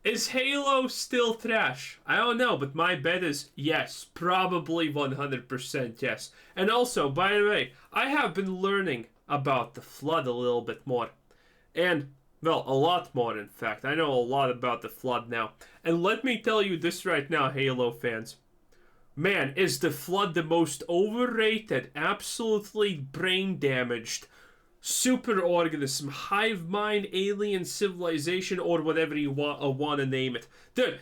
Is Halo still trash? I don't know, but my bet is yes. Probably 100% yes. And also, by the way, I have been learning about the Flood a little bit more. And, well, a lot more, in fact. I know a lot about the Flood now. And let me tell you this right now, Halo fans. Man, is the Flood the most overrated, absolutely brain damaged superorganism, hive mind, alien civilization, or whatever you want to name it. Dude,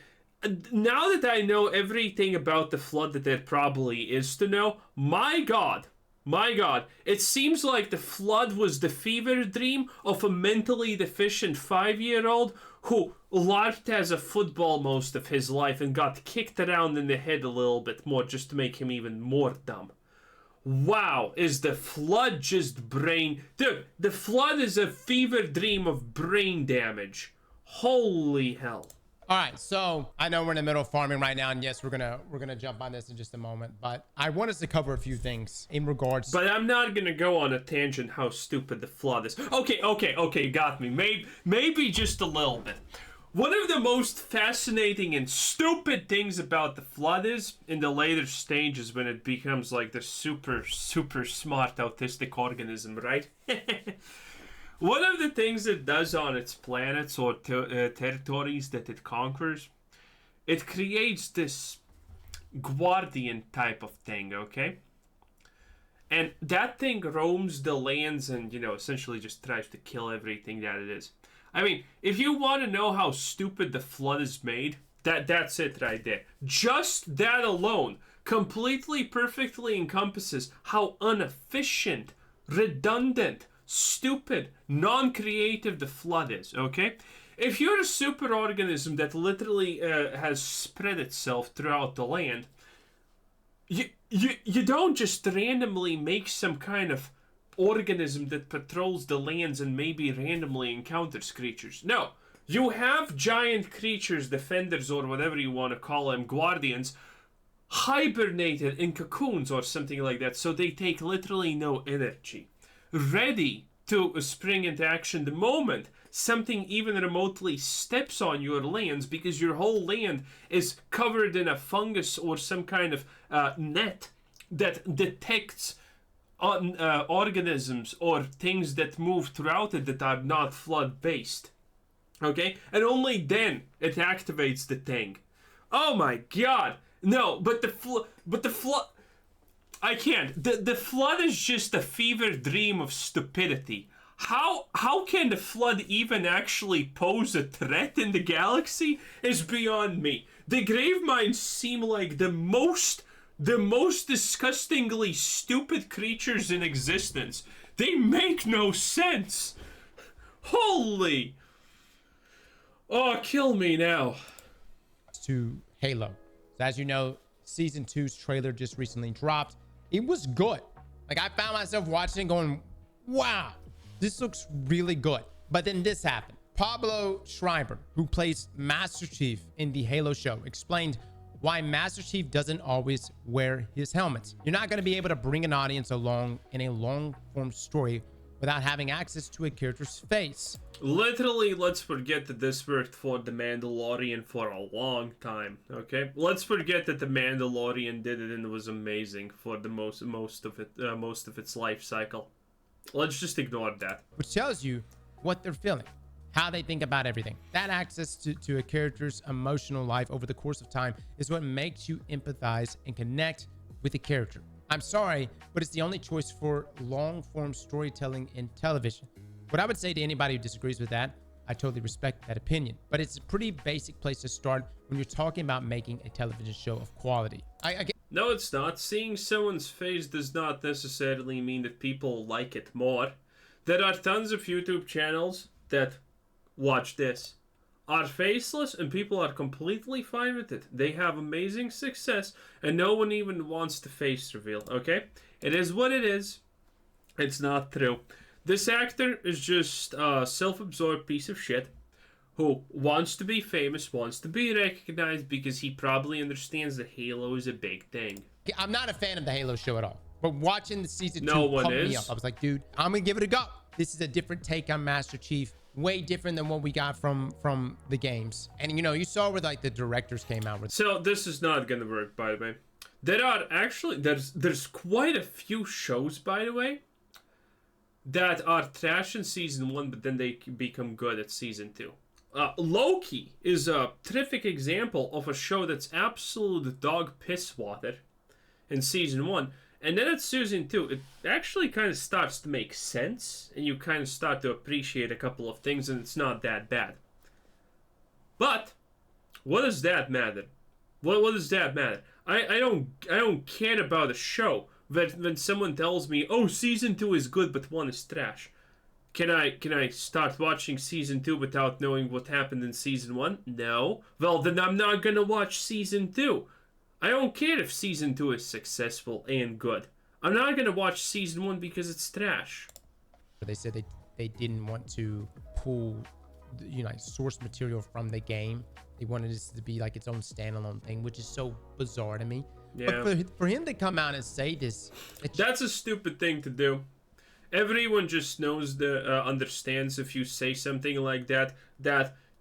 now that I know everything about the Flood that there probably is to know, my god, it seems like the Flood was the fever dream of a mentally deficient 5-year-old who larped as a football most of his life and got kicked around in the head a little bit more just to make him even more dumb. Wow, is the Flood just brain... Dude, the Flood is a fever dream of brain damage. Holy hell. All right, so I know we're in the middle of farming right now, and yes, we're gonna jump on this in just a moment, but I want us to cover a few things in regards. But I'm not gonna go on a tangent how stupid the Flood is. Okay, got me. Maybe just a little bit. One of the most fascinating and stupid things about the Flood is, in the later stages when it becomes like the super smart autistic organism, right? One of the things it does on its planets or territories that it conquers, it creates this guardian type of thing, okay? And that thing roams the lands and, essentially just tries to kill everything that it is. I mean, if you want to know how stupid the Flood is made, that's it right there. Just that alone completely perfectly encompasses how inefficient, redundant, stupid, non-creative the Flood is, okay? If you're a superorganism that literally has spread itself throughout the land, you don't just randomly make some kind of organism that patrols the lands and maybe randomly encounters creatures. No, you have giant creatures, defenders, or whatever you want to call them, guardians, hibernated in cocoons or something like that, so they take literally no energy, ready to spring into action the moment something even remotely steps on your lands, because your whole land is covered in a fungus or some kind of net that detects organisms or things that move throughout it that are not Flood based, okay? And only then it activates the thing. Oh my god, no! But the Flood, I can't. The Flood is just a fever dream of stupidity. How can the Flood even actually pose a threat in the galaxy is beyond me. The grave mines seem like the most disgustingly stupid creatures in existence. They make no sense. Holy. Oh, kill me now. To Halo. So as you know, season 2's trailer just recently dropped. It was good. Like, I found myself watching going, wow, this looks really good. But then this happened. Pablo Schreiber, who plays Master Chief in the Halo show, explained why Master Chief doesn't always wear his helmets. You're not going to be able to bring an audience along in a long-form story without having access to a character's face. Literally, let's forget that this worked for The Mandalorian for a long time, okay? Let's forget that The Mandalorian did it and it was amazing for the most of its life cycle. Let's just ignore that. Which tells you what they're feeling, how they think about everything. That access to a character's emotional life over the course of time is what makes you empathize and connect with the character. I'm sorry, but it's the only choice for long-form storytelling in television. What I would say to anybody who disagrees with that, I totally respect that opinion, but it's a pretty basic place to start when you're talking about making a television show of quality. No, it's not. Seeing someone's face does not necessarily mean that people like it more. There are tons of YouTube channels that, watch this, are faceless and people are completely fine with it. They have amazing success and no one even wants the face reveal, okay? It is what it is. It's not true. This actor is just a self-absorbed piece of shit who wants to be famous, wants to be recognized because he probably understands that Halo is a big thing. I'm not a fan of the Halo show at all, but watching the season 2 no one pumped is. me up. I was like, dude, I'm gonna give it a go. This is a different take on Master Chief. way different than what we got from the games. And you know, you saw where like the directors came out with. So this is not gonna work, by the way. There are actually there's quite a few shows, by the way, that are trash in season 1, but then they become good at season 2. Loki is a terrific example of a show that's absolute dog piss water in season 1, and then at season 2, it actually kind of starts to make sense, and you kind of start to appreciate a couple of things, and it's not that bad. But what does that matter? What does that matter? I don't care about a show when someone tells me, oh, season 2 is good but 1 is trash. Can I start watching season 2 without knowing what happened in season 1? No. Well, then I'm not gonna watch season 2. I don't care if season 2 is successful and good. I'm not gonna watch season 1 because it's trash. They said they didn't want to pull, you know, like source material from the game. They wanted this to be like its own standalone thing, which is so bizarre to me. Yeah. But for him to come out and say this, that's a stupid thing to do. Everyone just knows understands if you say something like that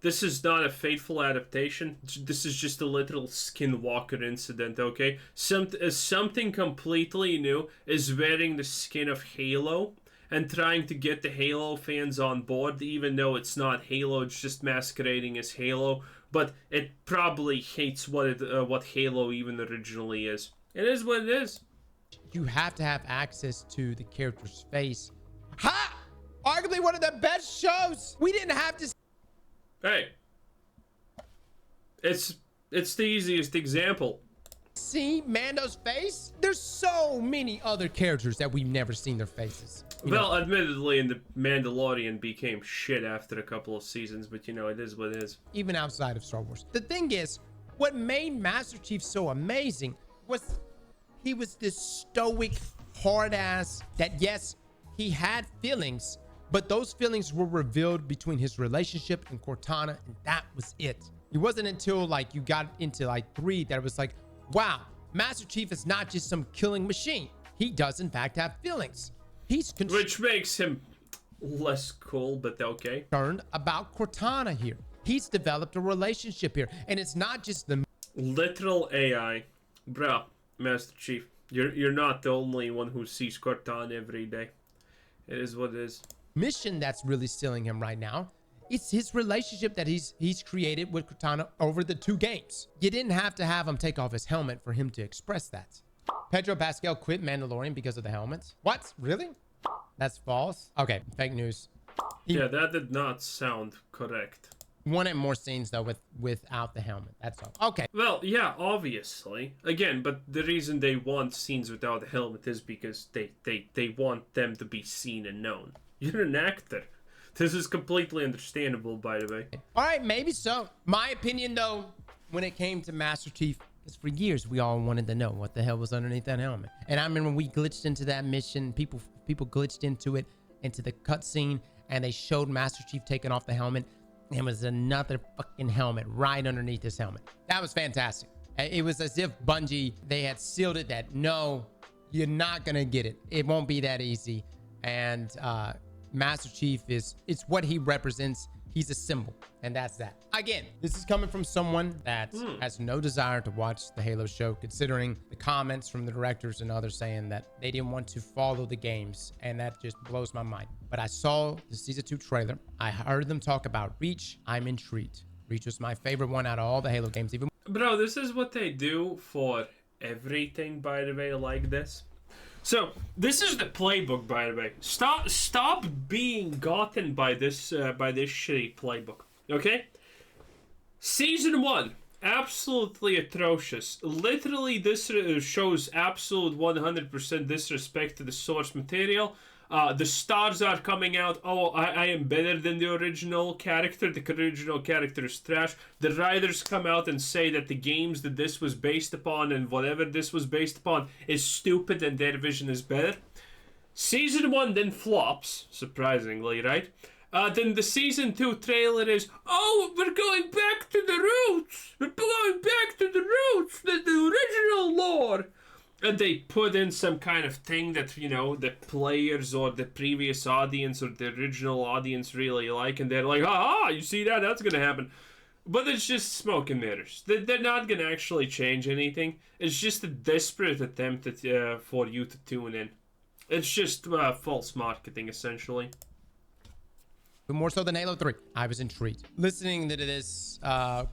this is not a faithful adaptation. This is just a literal skinwalker incident, okay? Something completely new is wearing the skin of Halo and trying to get the Halo fans on board, even though it's not Halo, it's just masquerading as Halo. But it probably hates what Halo even originally is. It is what it is. You have to have access to the character's face. Ha! Arguably one of the best shows. We didn't have to. Hey, it's the easiest example. See Mando's face? There's so many other characters that we've never seen their faces. Well, admittedly, in the Mandalorian became shit after a couple of seasons, but you know, it is what it is. Even outside of Star Wars. The thing is, what made Master Chief so amazing was he was this stoic, hard ass that, yes, he had feelings, but those feelings were revealed between his relationship and Cortana, and that was it. It wasn't until like you got into like 3 that it was like, wow, Master Chief is not just some killing machine. He does in fact have feelings. Which makes him less cool, but okay. Concerned about Cortana here. He's developed a relationship here, and it's not just the literal AI. Bruh, Master Chief, you're not the only one who sees Cortana every day. It is what it is. Mission that's really stealing him right now. It's his relationship that he's created with Cortana over the 2 games. You didn't have to have him take off his helmet for him to express that. Pedro Pascal quit Mandalorian because of the helmets. What? Really? That's false. Okay, fake news. Yeah, that did not sound correct. Wanted more scenes though without the helmet. That's all. Okay. Well, yeah, obviously. Again, but the reason they want scenes without the helmet is because they want them to be seen and known. You're an actor. This is completely understandable, by the way. All right, maybe so. My opinion though, when it came to Master Chief, because for years we all wanted to know what the hell was underneath that helmet. And I remember we glitched into that mission. People glitched into the cutscene, and they showed Master Chief taking off the helmet. And it was another fucking helmet right underneath his helmet. That was fantastic. It was as if Bungie, they had sealed it that no, you're not gonna get it. It won't be that easy. And Master Chief it's what he represents. He's a symbol, and that's that. Again, this is coming from someone that has no desire to watch the Halo show, considering the comments from the directors and others saying that they didn't want to follow the games, and that just blows my mind. But I saw the season 2 trailer. I heard them talk about Reach. I'm intrigued. Reach was my favorite one out of all the Halo games. Even bro, this is what they do for everything, by the way, like this. So, this is the playbook, by the way. Stop being gotten by this shitty playbook, okay? Season 1, absolutely atrocious. Literally, this shows absolute 100% disrespect to the source material. The stars are coming out. Oh, I am better than the original character. The original character is trash. The writers come out and say that the games that this was based upon and whatever this was based upon is stupid and their vision is better. Season 1 then flops, surprisingly, right? Then the Season 2 trailer is, oh, we're going back to the roots. We're going back to the roots, the original lore. And they put in some kind of thing that, you know, the players or the previous audience or the original audience really like, and they're like, ah, you see that? That's gonna happen. But it's just smoke and mirrors. They're not gonna actually change anything. It's just a desperate attempt for you to tune in. It's just false marketing, essentially. But more so than Halo 3, I was intrigued. Listening to this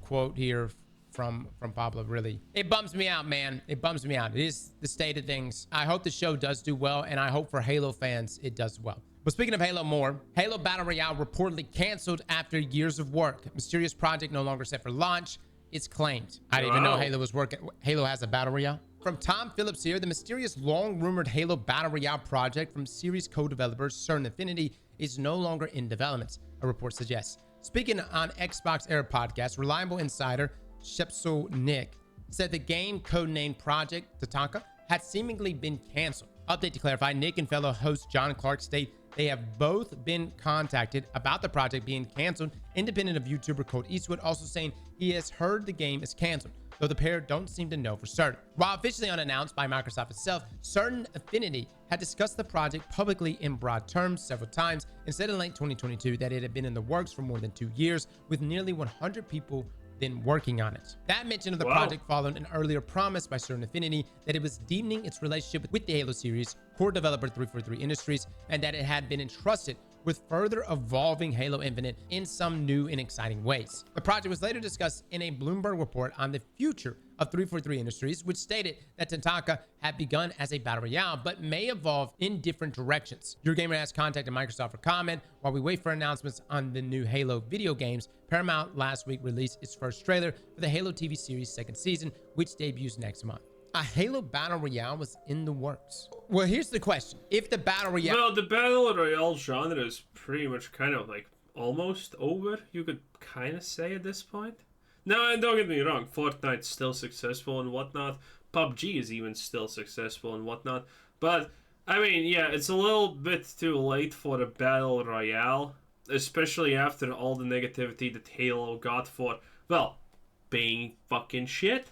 quote here from Pablo, really, it bums me out, man. It bums me out. It is the state of things. I hope the show does do well, and I hope for Halo fans it does well. But speaking of Halo more, Halo Battle Royale reportedly canceled after years of work. Mysterious project no longer set for launch. It's claimed. I didn't even know Halo was working. Halo has a Battle Royale. From Tom Phillips here, the mysterious long-rumored Halo Battle Royale project from series co-developers Certain Affinity is no longer in development, a report suggests. Speaking on Xbox Era podcast, reliable insider Shepso Nick said the game codenamed Project Tatanka had seemingly been canceled. Update to clarify, Nick and fellow host John Clark state they have both been contacted about the project being canceled, independent of YouTuber Colt Eastwood also saying he has heard the game is canceled, though the pair don't seem to know for certain. While officially unannounced by Microsoft itself, Certain Affinity had discussed the project publicly in broad terms several times and said in late 2022 that it had been in the works for more than 2 years, with nearly 100 people been working on it. That mention of the project followed an earlier promise by Certain Affinity that it was deepening its relationship with the Halo series, core developer 343 Industries, and that it had been entrusted with further evolving Halo Infinite in some new and exciting ways. The project was later discussed in a Bloomberg report on the future of 343 Industries, which stated that Tatanka had begun as a battle royale, but may evolve in different directions. Your Gamer has contacted Microsoft for comment. While we wait for announcements on the new Halo video games, Paramount last week released its first trailer for the Halo TV series second season, which debuts next month. A Halo Battle Royale was in the works. Well, here's the question. If the Battle Royale... Well, the Battle Royale genre is pretty much kind of like almost over, you could kind of say at this point. No, and don't get me wrong, Fortnite's still successful and whatnot. PUBG is even still successful and whatnot. But, I mean, yeah, it's a little bit too late for a Battle Royale, especially after all the negativity that Halo got for, well, being fucking shit.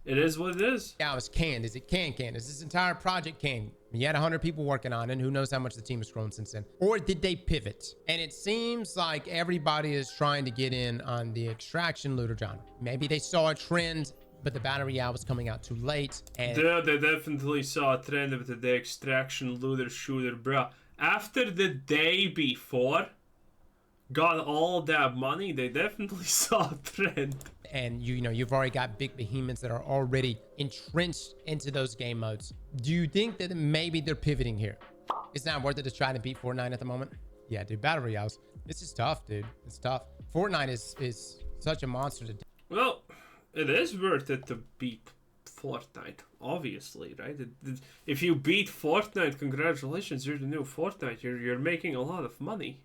It is what it is. Yeah, it was canned. Is it canned? Is this entire project canned? You had 100 people working on it, and who knows how much the team has grown since then. Or did they pivot? And it seems like everybody is trying to get in on the extraction looter genre. Maybe they saw a trend, but the Battle Royale was coming out too late. And yeah, they definitely saw a trend with the extraction looter shooter, bruh. After the day before got all that money, they definitely saw a trend. And you know, you've already got big behemoths that are already entrenched into those game modes. Do you think that maybe they're pivoting here? It's not worth it to try to beat Fortnite at the moment? Yeah, dude, Battle Royales. This is tough, dude. It's tough. Fortnite is such a monster to... Well, it is worth it to beat Fortnite, obviously, right? If you beat Fortnite, congratulations, you're the new Fortnite. You're making a lot of money.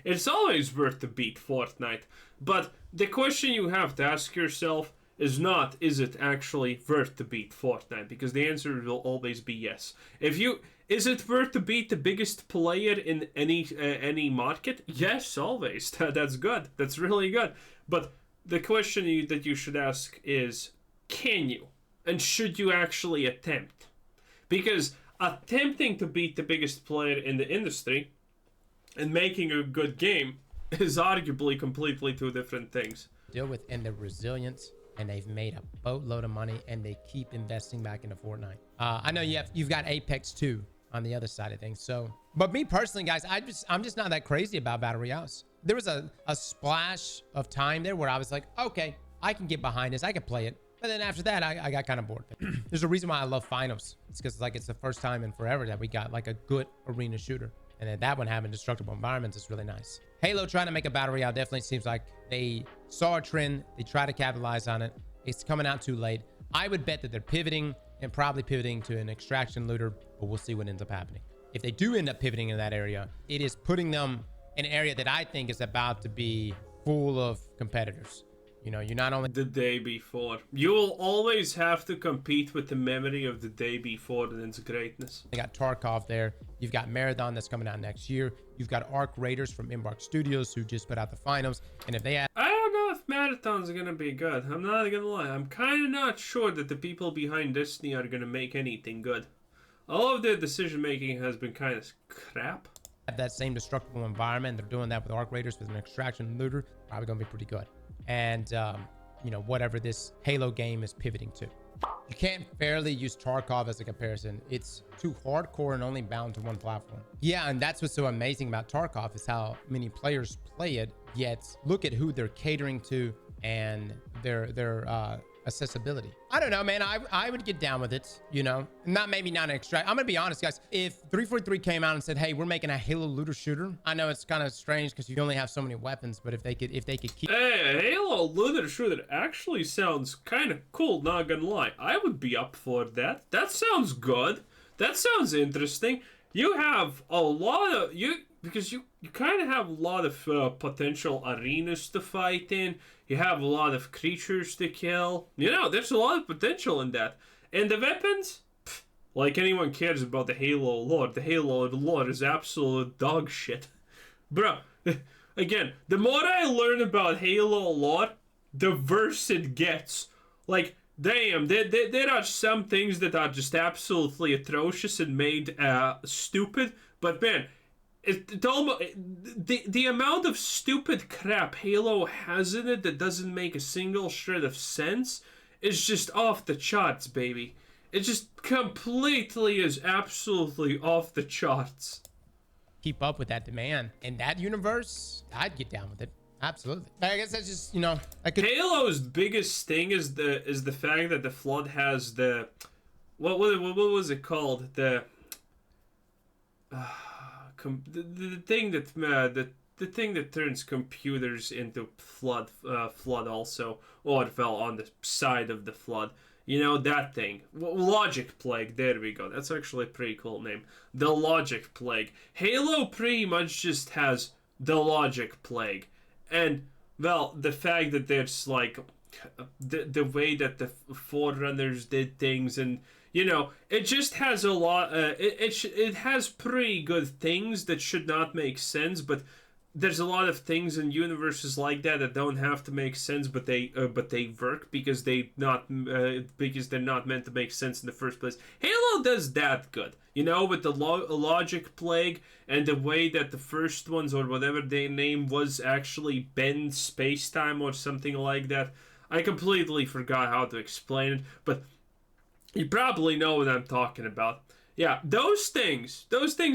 It's always worth to beat Fortnite, but the question you have to ask yourself is not, is it actually worth to beat Fortnite? Because the answer will always be yes. Is it worth to beat the biggest player in any market? Yes, always. That's good. That's really good. But the question that you should ask is, can you? And should you actually attempt? Because attempting to beat the biggest player in the industry and making a good game is arguably completely two different things. Deal with, and the resilience, and they've made a boatload of money, and they keep investing back into Fortnite. I know you've got Apex 2 on the other side of things. So, but me personally, guys, I'm just not that crazy about Battle Royales. There was a splash of time there where I was like, okay, I can get behind this, I can play it. But then after that, I got kind of bored. There's a reason why I love finals. It's because it's the first time in forever that we got like a good arena shooter. And then that one having destructible environments is really nice. Halo trying to make a Battle Royale definitely seems like they saw a trend. They try to capitalize on it. It's coming out too late. I would bet that they're pivoting and probably pivoting to an extraction looter, but we'll see what ends up happening. If they do end up pivoting in that area, it is putting them in an area that I think is about to be full of competitors. You know, you not only... The day before. You will always have to compete with the memory of the day before and its greatness. They got Tarkov there. You've got Marathon that's coming out next year. You've got Arc Raiders from Embark Studios who just put out the finals. And if they had... I don't know. know if Marathon's gonna be good. I'm not gonna lie. I'm kind of not sure that the people behind Destiny are gonna make anything good. All of their decision making has been kind of crap. Have that same destructible environment. They're doing that with Arc Raiders with an extraction looter. Probably gonna be pretty good. And you know, whatever this Halo game is pivoting to. You can't fairly use Tarkov as a comparison. It's too hardcore and only bound to one platform. Yeah, and that's what's so amazing about Tarkov is how many players play it, yet look at who they're catering to and their accessibility. I don't know, man. I would get down with it, you know. Maybe not an extract. I'm gonna be honest, guys. If 343 came out and said, "Hey, we're making a Halo looter shooter," I know it's kind of strange because you only have so many weapons, but if they could keep Hey, a Halo looter shooter actually sounds kind of cool, not gonna lie. I would be up for that. That sounds good. That sounds interesting. You have a lot of because you kind of have a lot of potential arenas to fight in. You have a lot of creatures to kill. You know, there's a lot of potential in that. And the weapons, like anyone cares about the Halo lore. The Halo lore is absolute dog shit. Bro, again, the more I learn about Halo lore, the worse it gets. Like, damn, there are some things that are just absolutely atrocious and made stupid. But man, it almost the amount of stupid crap Halo has in it that doesn't make a single shred of sense is just off the charts, baby. It just completely is absolutely off the charts. keep up with that demand in that universe, I'd get down with it. Absolutely. I guess that's just, you know, Halo's biggest thing is the fact that the Flood has the what was it called, the thing that the thing that turns computers into flood also, or fell on the side of the Flood. You know, that thing. Logic Plague. There we go. That's actually a pretty cool name. The Logic Plague. Halo pretty much just has the Logic Plague. And, well, the fact that there's, like, the way that the Forerunners did things, and, you know, it just has a lot, it has pretty good things that should not make sense, but there's a lot of things in universes like that don't have to make sense, but they work because they're not meant to make sense in the first place. Halo does that good, you know, with the Logic Plague and the way that the first ones, or whatever their name was, actually bend space-time or something like that. I completely forgot how to explain it, but you probably know what I'm talking about. Yeah, those things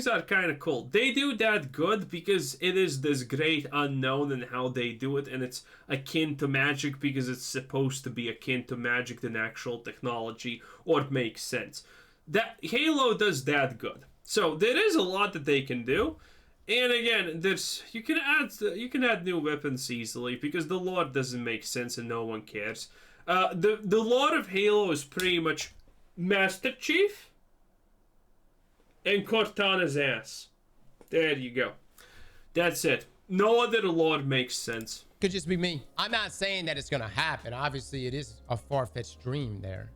are kind of cool. They do that good because it is this great unknown in how they do it, and it's akin to magic because it's supposed to be akin to magic than actual technology, or it makes sense. That Halo does that good. So there is a lot that they can do, and again, you can add new weapons easily because the lore doesn't make sense and no one cares. The lore of Halo is pretty much Master Chief and Cortana's ass. There you go. That's it. No other lore makes sense. could just be me. I'm not saying that it's gonna happen. Obviously, it is a far-fetched dream there.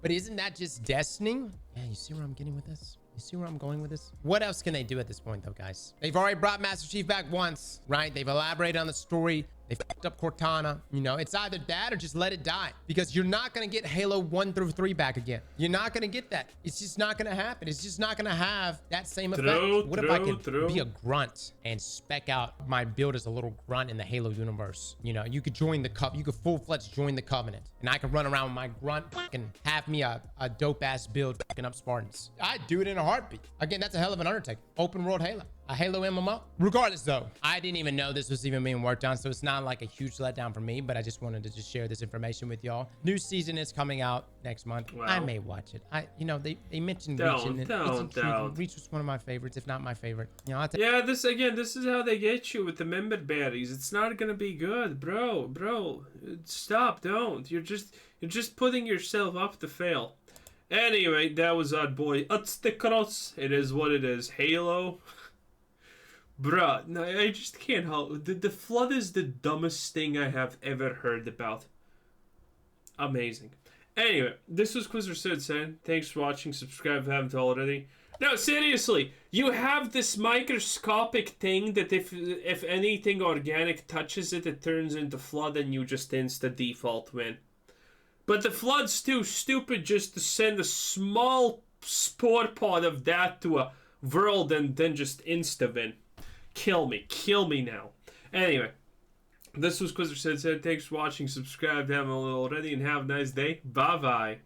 But isn't that just Destiny? Yeah, you see where I'm getting with this? You see where I'm going with this? What else can they do at this point, though, guys? They've already brought Master Chief back once, right? They've elaborated on the story. They fucked up Cortana. You know, it's either that or just let it die. Because you're not going to get Halo 1 through 3 back again. You're not going to get that. It's just not going to happen. It's just not going to have that same effect. What if I could be a grunt and spec out my build as a little grunt in the Halo universe? You know, you could join the Covenant. You could full-fledged join the Covenant. And I could run around with my grunt and have me a dope-ass build fucking up Spartans. I'd do it in a heartbeat. Again, that's a hell of an undertaking. Open world Halo. A Halo MMO. Regardless, though, I didn't even know this was even being worked on, so it's not like a huge letdown for me, but I just wanted to just share this information with y'all. New season is coming out next month. Wow. I may watch it. You know, they mentioned Reach, and it's intriguing. Reach was one of my favorites, if not my favorite. You know, yeah, this is how they get you with the member berries. It's not gonna be good, bro. Stop, don't. You're just putting yourself up to fail. Anyway, that was our boy Utz the Cross. It is what it is. Halo. Bruh, no, I just can't help. The Flood is the dumbest thing I have ever heard about. Amazing. Anyway, this was Quizzer Sid saying, thanks for watching. Subscribe if you haven't already. No, seriously, you have this microscopic thing that if anything organic touches it, it turns into Flood and you just insta default win. But the Flood's too stupid just to send a small spore pod of that to a world and then just insta win. Kill me now. Anyway, this was Quizzer Said. Thanks for watching, subscribe if you haven't already, and have a nice day. Bye bye.